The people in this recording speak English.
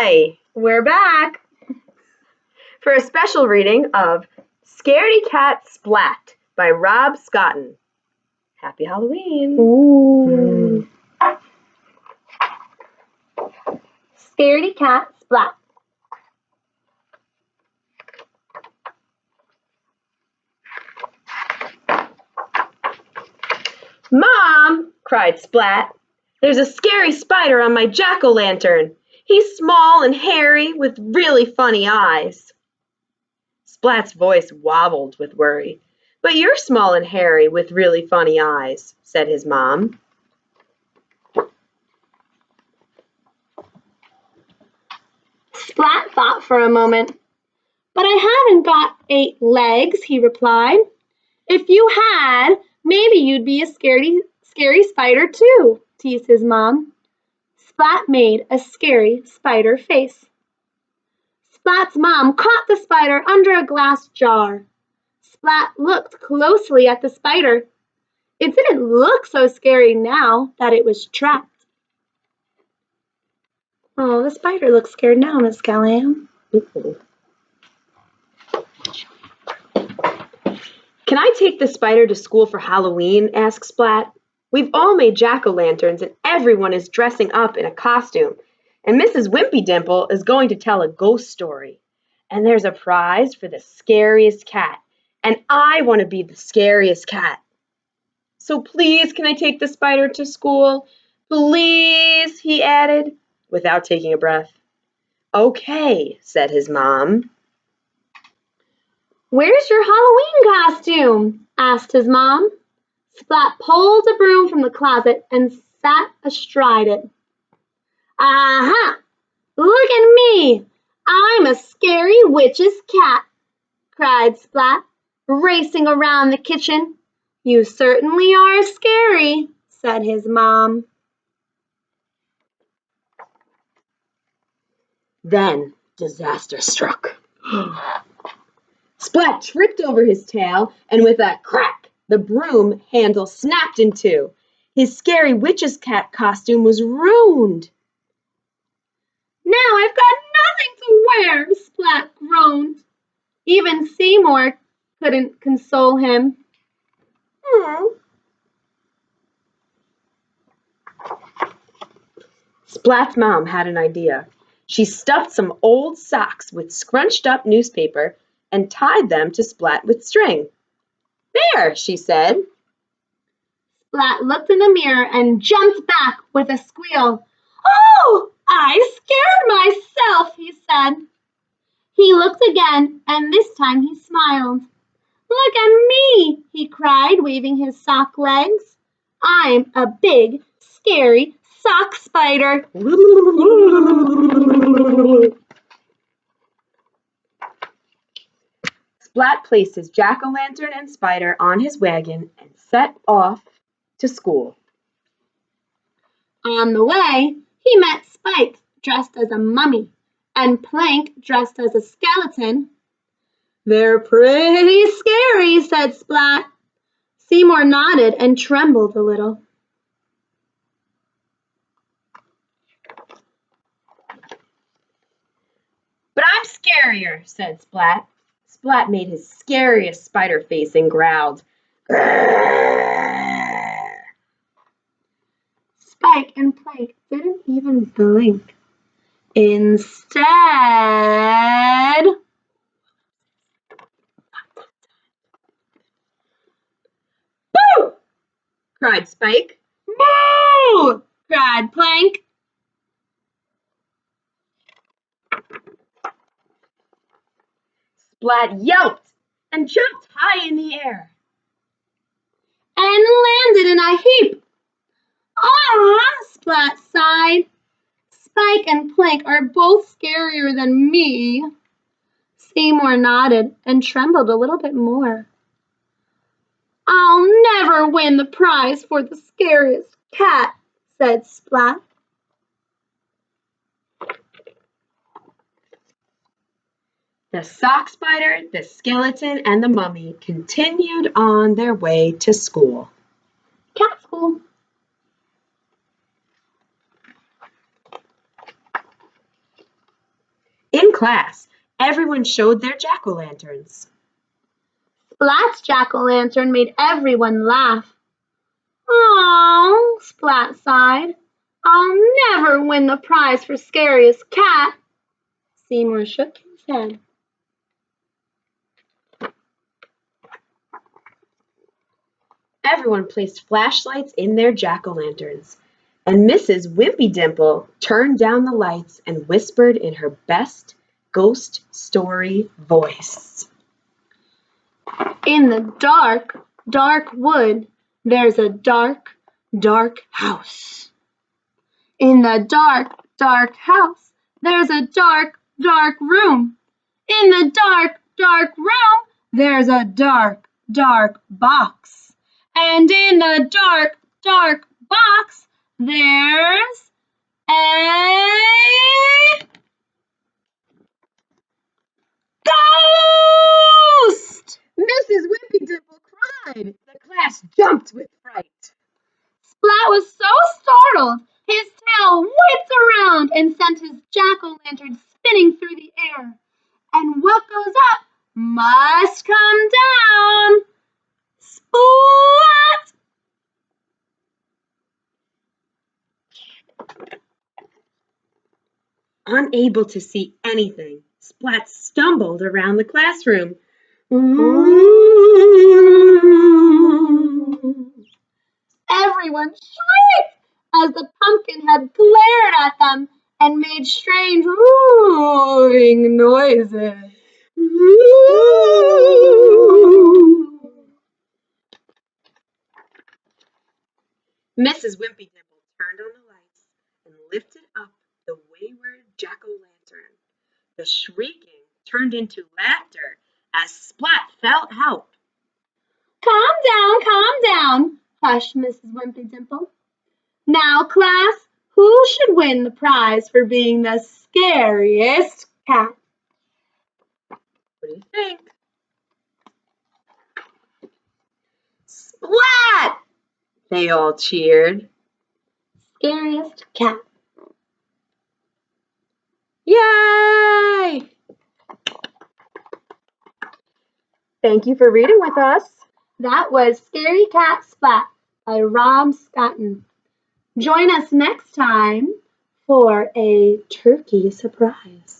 Hi, we're back for a special reading of Scaredy Cat Splat by Rob Scotton. Happy Halloween! Ooh. Scaredy Cat Splat. Mom, cried Splat, there's a scary spider on my jack-o'-lantern. He's small and hairy with really funny eyes. Splat's voice wobbled with worry. But you're small and hairy with really funny eyes, said his mom. Splat thought for a moment. But I haven't got 8 legs, he replied. If you had, maybe you'd be a scary spider too, teased his mom. Splat made a scary spider face. Splat's mom caught the spider under a glass jar. Splat looked closely at the spider. It didn't look so scary now that it was trapped. Oh, the spider looks scared now, Miss Callahan. Can I take the spider to school for Halloween? Asked Splat. We've all made jack-o'-lanterns and everyone is dressing up in a costume. And Mrs. Wimpy Dimple is going to tell a ghost story. And there's a prize for the scariest cat. And I want to be the scariest cat. So please, can I take the spider to school? Please, he added, without taking a breath. Okay, said his mom. Where's your Halloween costume? Asked his mom. Splat pulled a broom from the closet and sat astride it. Aha! Look at me! I'm a scary witch's cat, cried Splat, racing around the kitchen. You certainly are scary, said his mom. Then disaster struck. Splat tripped over his tail, and with a crack, the broom handle snapped in two. His scary witch's cat costume was ruined. Now I've got nothing to wear, Splat groaned. Even Seymour couldn't console him. Splat's mom had an idea. She stuffed some old socks with scrunched up newspaper and tied them to Splat with string. There, she said. Splat looked in the mirror and jumped back with a squeal. Oh, I scared myself, he said. He looked again, and this time he smiled. Look at me, he cried, waving his sock legs. I'm a big, scary sock spider. Splat placed his jack-o'-lantern and spider on his wagon and set off to school. On the way, he met Spike, dressed as a mummy, and Plank, dressed as a skeleton. They're pretty scary, said Splat. Seymour nodded and trembled a little. But I'm scarier, said Splat. Splat made his scariest spider face and growled. Spike and Plank didn't even blink. Instead, Boo! Cried Spike. Moo! Cried Plank. Splat yelped and jumped high in the air. And landed in a heap. Ah! Splat sighed. Spike and Plank are both scarier than me. Seymour nodded and trembled a little bit more. I'll never win the prize for the scariest cat, said Splat. The sock spider, the skeleton, and the mummy continued on their way to school. Cat school. class, everyone showed their jack-o'-lanterns. Splat's jack-o'-lantern made everyone laugh. "Aw," Splat sighed. "I'll never win the prize for scariest cat." Seymour shook his head. Everyone placed flashlights in their jack-o'-lanterns, and Mrs. Wimpy Dimple turned down the lights and whispered in her best ghost story voice. "In the dark, dark wood, there's a dark, dark house. In the dark, dark house, there's a dark, dark room. In the dark, dark room, there's a dark, dark box. And in the dark, dark box, there's a ghost!" Mrs. Wimpy Dimple cried. The class jumped with fright. Splat was so startled, his tail whipped around and sent his jack-o'-lantern spinning through the air. And what goes up must come down. Splat! Unable to see anything, Splat stumbled around the classroom. Everyone shrieked as the pumpkin head glared at them and made strange roaring noises. Mrs. Wimpy Dimple turned on the lights and lifted up the wayward jack-o'-lantern. The shrieking turned into laughter as Splat fell out. Calm down, hushed Mrs. Wimpy Dimple. Now, class, who should win the prize for being the scariest cat? What do you think? Splat! They all cheered. Scariest cat. Yay! Thank you for reading with us. That was Scaredy Cat Splat by Rob Scotton. Join us next time for a turkey surprise.